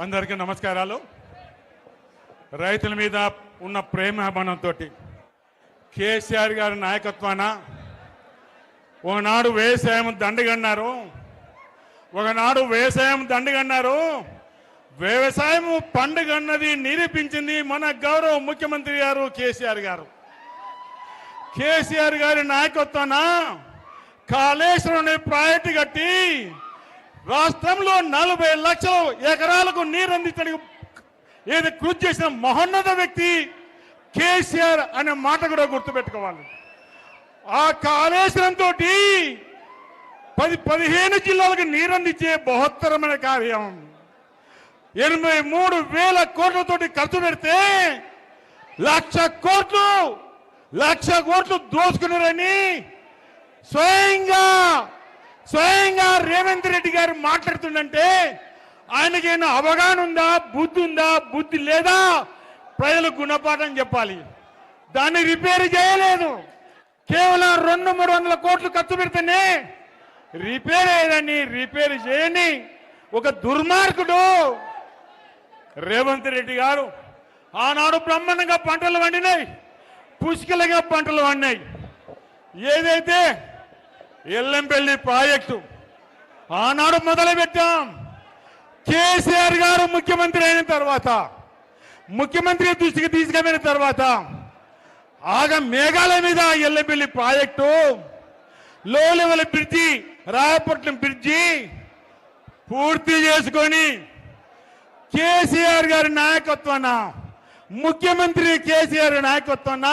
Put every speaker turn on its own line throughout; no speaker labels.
అందరికీ నమస్కారాలు. రైతుల మీద ఉన్న ప్రేమాభిమానంతో కేసీఆర్ గారి నాయకత్వాన ఒకనాడు వ్యవసాయం దండగన్నారు. వ్యవసాయం పండుగన్నది నిరూపించింది మన గౌరవ ముఖ్యమంత్రి గారు కేసీఆర్ గారు. కేసీఆర్ గారి నాయకత్వాన కాళేశ్వరం ప్రాజెక్టు కట్టి రాష్ట్రంలో 40 లక్షల ఎకరాలకు నీరు అందించడానికి ఏది కృషి చేసిన మహోన్నత వ్యక్తి కేసీఆర్ అనే మాట కూడా గుర్తుపెట్టుకోవాలి. ఆ కాళేశ్వరం తోటి 15 జిల్లాలకు నీరు అందించే బృహత్తరమైన కార్యం 83,000 కోట్లతోటి ఖర్చు పెడితే 1,00,000 కోట్లు దోచుకున్నారని స్వయంగా రేవంత్ రెడ్డి గారు మాట్లాడుతుందంటే ఆయనకైనా అవగాహన ఉందా, బుద్ధి లేదా? ప్రజలకు గుణపాఠం చెప్పాలి. దాన్ని రిపేర్ చేయలేదు. కేవలం 200-300 కోట్లు ఖర్చు పెడితేనే రిపేర్ అయ్యేదాన్ని రిపేర్ చేయని ఒక దుర్మార్గుడు రేవంత్ రెడ్డి గారు. ఆనాడు బ్రహ్మాండంగా పంటలు పండినాయి, పుష్కలంగా పంటలు పండినాయి. ఏదైతే ఎల్లంపల్లి ప్రాజెక్టు ఆనాడు మొదలుపెట్టాం. కేసీఆర్ గారు ముఖ్యమంత్రి అయిన తర్వాత, ముఖ్యమంత్రి దృష్టికి తీసుకుపోయిన తర్వాత మేఘాల మీద ఎల్లంపల్లి ప్రాజెక్టు, లో లెవెల్ బ్రిడ్జి, రాయపట్నం బ్రిడ్జి పూర్తి చేసుకొని కేసీఆర్ గారి నాయకత్వాన, ముఖ్యమంత్రి కేసీఆర్ నాయకత్వాన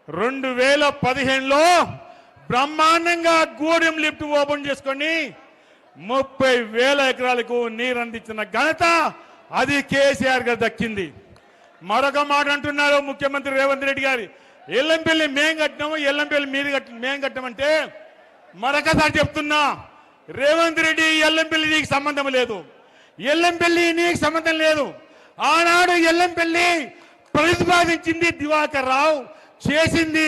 2015లో బ్రహ్మాండంగా గూడెం లిఫ్ట్ ఓపెన్ చేసుకొని 30,000 ఎకరాలకు నీరు అందించిన ఘనత అది కేసీఆర్ గారు దక్కింది. మరొక మాట అంటున్నారు ముఖ్యమంత్రి రేవంత్ రెడ్డి గారు, ఎల్లంపల్లి మేం కట్టినాము, ఎల్లంపల్లి మేం కట్టామంటే మరొకసారి చెప్తున్నా, రేవంత్ రెడ్డి ఎల్లంపల్లి నీకు సంబంధం లేదు, ఎల్లంపల్లి నీకు సంబంధం లేదు. ఆనాడు ఎల్లంపల్లి ప్రతిపాదించింది దివాకర్ రావు, చేసింది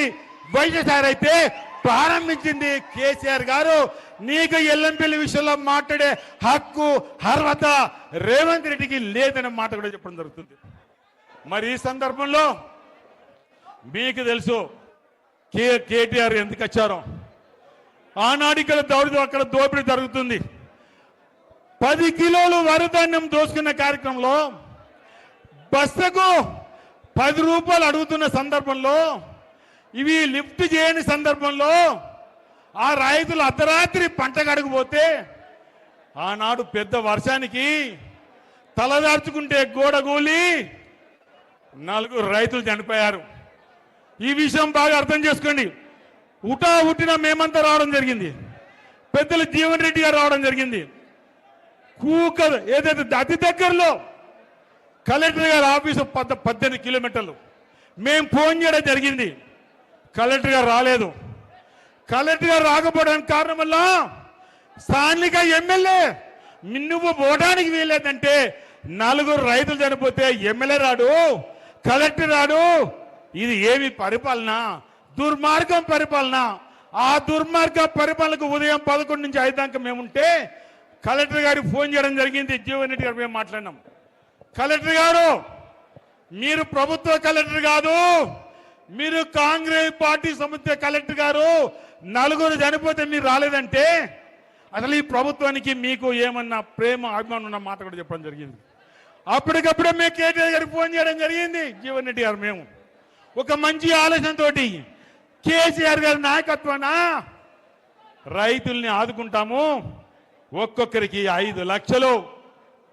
వైఎస్ఆర్ అయితే ప్రారంభించింది కేసీఆర్ గారు. నీకు ఎల్లంపల్లి విషయంలో మాట్లాడే హక్కు, అర్హత రేవంత్ రెడ్డికి లేదనే మాట కూడా చెప్పడం జరుగుతుంది. మరి ఈ సందర్భంలో మీకు తెలుసు కేటీఆర్ ఎందుకు వచ్చారో. ఆనాడు ఇక్కడ అక్కడ దోపిడీ జరుగుతుంది. 10 కిలోలు వరిధాన్యం దోసుకున్న కార్యక్రమంలో బస్తకు 10 రూపాయలు అడుగుతున్న సందర్భంలో, ఇవి లిఫ్ట్ చేయని సందర్భంలో ఆ రైతులు అర్ధరాత్రి పంట కడగపోతే ఆనాడు పెద్ద వర్షానికి తలదార్చుకుంటే గోడగూలి 4 రైతులు చనిపోయారు. ఈ విషయం బాగా అర్థం చేసుకోండి. ఉట్టిన మేమంతా రావడం జరిగింది, పెద్దలు జీవన్ రెడ్డి గారు రావడం జరిగింది. ఏదైతే అతి దగ్గరలో కలెక్టర్ గారి ఆఫీసు 18 కిలోమీటర్లు మేము ఫోన్ చేయడం జరిగింది. కలెక్టర్ గారు రాలేదు. కలెక్టర్ గారు రాకపోవడానికి కారణం వల్ల స్థానిక ఎమ్మెల్యే నువ్వు పోవడానికి వీలేదంటే 4 రైతులు చనిపోతే ఎమ్మెల్యే రాడు, కలెక్టర్ రాడు. ఇది ఏమి పరిపాలన? దుర్మార్గం పరిపాలన. ఆ దుర్మార్గ పరిపాలనకు ఉదయం 11 నుంచి 5 దాకా మేముంటే కలెక్టర్ గారికి ఫోన్ చేయడం జరిగింది. జీవన్ రెడ్డి గారు మేము మాట్లాడినాం. కలెక్టర్ గారు, మీరు ప్రభుత్వ కలెక్టర్ కాదు, మీరు కాంగ్రెస్ పార్టీ సంబంధించిన కలెక్టర్ గారు. 4 చనిపోతే మీరు రాలేదంటే అసలు ఈ ప్రభుత్వానికి మీకు ఏమన్నా ప్రేమ, అభిమానం ఉన్న మాట కూడా చెప్పడం జరిగింది. అప్పటికప్పుడే మేము కేటీఆర్ గారికి ఫోన్ చేయడం జరిగింది. జీవన్ రెడ్డి గారు మేము ఒక మంచి ఆలోచనతో కేసీఆర్ గారి నాయకత్వాన రైతుల్ని ఆదుకుంటాము, ఒక్కొక్కరికి 5 లక్షలు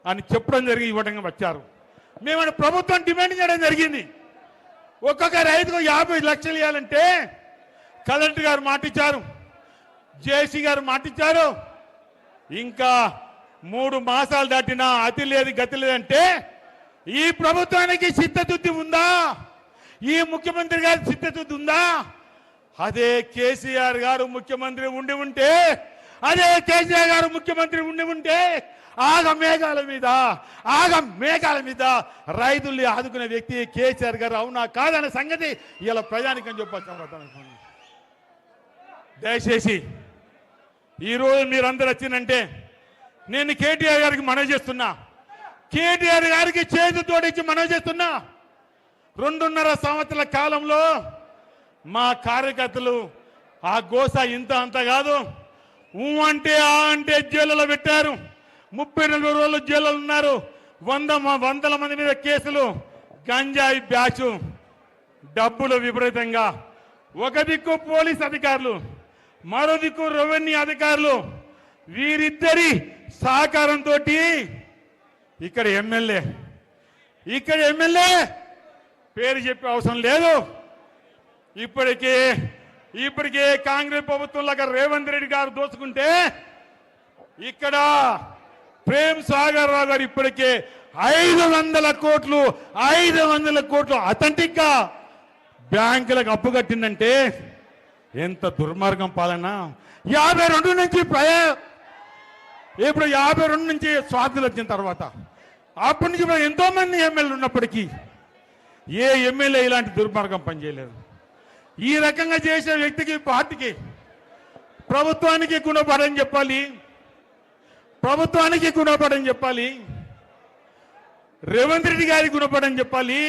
అని చెప్పడం జరిగి ఇవ్వడం వచ్చారు. మేము ప్రభుత్వం డిమాండ్ చేయడం జరిగింది. ఒక్కొక్క రైతుకు 50 లక్షలు ఇవ్వాలంటే కలెక్టర్ గారు మాటిచ్చారు, జేసీ గారు మాటిచ్చారు. ఇంకా 3 మాసాలు దాటినా అతి లేదు గతి లేదంటే ఈ ప్రభుత్వానికి చిత్తశుద్ధి ఉందా? ఈ ముఖ్యమంత్రి గారి చిత్తశుద్ధి ఉందా? అదే కేసీఆర్ గారు ముఖ్యమంత్రి ఉండి ఉంటే, అదే కేసీఆర్ గారు ముఖ్యమంత్రి ఉండి ఉంటే మేఘాల మీద రైతుల్ని ఆదుకునే వ్యక్తి కేసీఆర్ గారు. అవునా కాదనే సంగతి ఇలా ప్రజానికని చెప్పాల్సిన. దయచేసి ఈరోజు మీరందరూ వచ్చినంటే నేను కేటీఆర్ గారికి మనవి చేస్తున్నా. కేటీఆర్ గారికి చేతి తోడించి మనం చేస్తున్నా 2.5 సంవత్సరాల కాలంలో మా కార్యకర్తలు ఆ గోస ఇంత అంత కాదు. అంటే ఆ అంటే జైలులో పెట్టారు. 30-40 రోజులు జైలులో ఉన్నారు. వందల మంది మీద కేసులు, గంజాయి బ్యాచ్, డబ్బులు విపరీతంగా. ఒక దిక్కు పోలీస్ అధికారులు, మరో దిక్కు రెవెన్యూ అధికారులు, వీరిద్దరి సహకారంతో ఇక్కడ ఎమ్మెల్యే పేరు చెప్పే అవసరం లేదు. ఇప్పటికే కాంగ్రెస్ ప్రభుత్వంలో రేవంత్ రెడ్డి గారు దోచుకుంటే ఇక్కడ ప్రేమ్ సాగర్ రావు గారు ఇప్పటికే 500 కోట్లు అథెంటిక్ గా బ్యాంకులకు అప్పు కట్టిందంటే ఎంత దుర్మార్గం పాలన. 52 నుంచి ఇప్పుడు 52 నుంచి స్వాతంత్రం వచ్చిన తర్వాత అప్పటి నుంచి ఎంతో మంది ఎమ్మెల్యేలు ఉన్నప్పటికీ ఏ ఎమ్మెల్యే ఇలాంటి దుర్మార్గం పనిచేయలేదు. ఈ రకంగా చేసే వ్యక్తికి, పార్టీకి, ప్రభుత్వానికి గుణపడని చెప్పాలి, రేవంత్ రెడ్డి గారికి గుణపడని చెప్పాలి.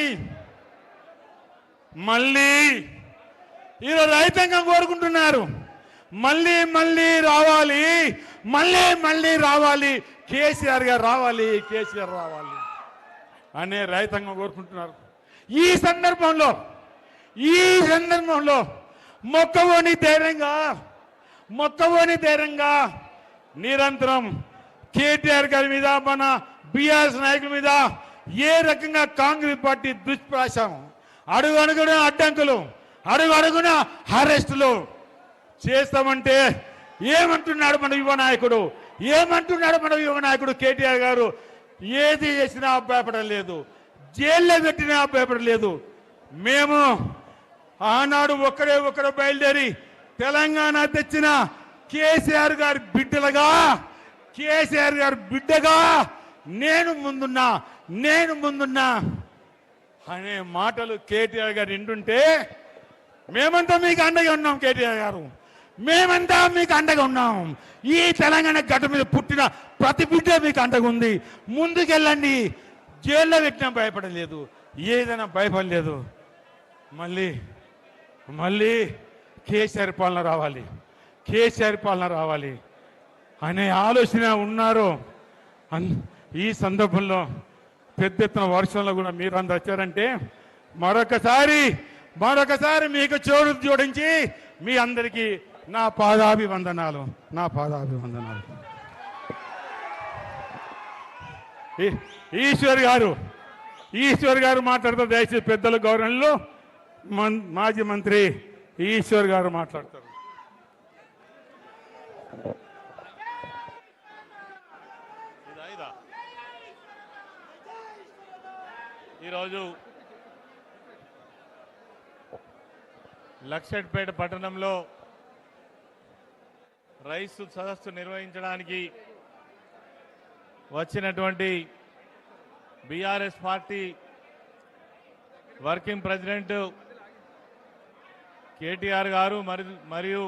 మళ్ళీ ఈరోజు రైతాంగం కోరుకుంటున్నారు, మళ్ళీ రావాలి, కేసీఆర్ గారు రావాలి అనే రైతాంగం కోరుకుంటున్నారు. ఈ సందర్భంలో మొక్కవోని ధైర్యంగా నిరంతరం కేటీఆర్ గారి మీద, మన బీఆర్ఎస్ నాయకుల మీద ఏ రకంగా కాంగ్రెస్ పార్టీ దుష్ప్రాసం, అడుగున అడ్డంకులు, అడుగున అరెస్టులు చేస్తామంటే ఏమంటున్నాడు మన యువ నాయకుడు కేటీఆర్ గారు? ఏది చేసినా భయపడం లేదు, జైల్లో పెట్టినా భయపడం లేదు. మేము ఆనాడు ఒకడు బయలుదేరి తెలంగాణ తెచ్చిన కేసీఆర్ గారి బిడ్డగా నేను ముందున్నా అనే మాటలు కేటీఆర్ గారు వింటుంటే మేమంతా మీకు అండగా ఉన్నాం. కేటీఆర్ గారు, మేమంతా మీకు అండగా ఉన్నాం. ఈ తెలంగాణ గడ్డ మీద పుట్టిన ప్రతి బిడ్డ మీకు అండగా ఉంది. ముందుకెళ్ళండి. జైల్లో పెట్టినా భయపడలేదు, ఏదైనా భయపడలేదు. మళ్ళీ కేసీఆర్ పాలన రావాలి అనే ఆలోచన ఉన్నారు. ఈ సందర్భంలో పెద్ద ఎత్తున వర్షంలో కూడా మీరు అందరు వచ్చారంటే మరొకసారి మీకు జోడించి మీ అందరికీ నా పాదాభివందనాలు. ఈశ్వర్ గారు మాట్లాడతారు. దయచేసి పెద్దల గౌరవంలో మాజీ మంత్రి ఈశ్వర్ గారు మాట్లాడతారు.
ఈరోజు లక్షట్పేట పట్టణంలో రైతు సదస్సు నిర్వహించడానికి వచ్చినటువంటి BRS party working president KTR గారు మరియు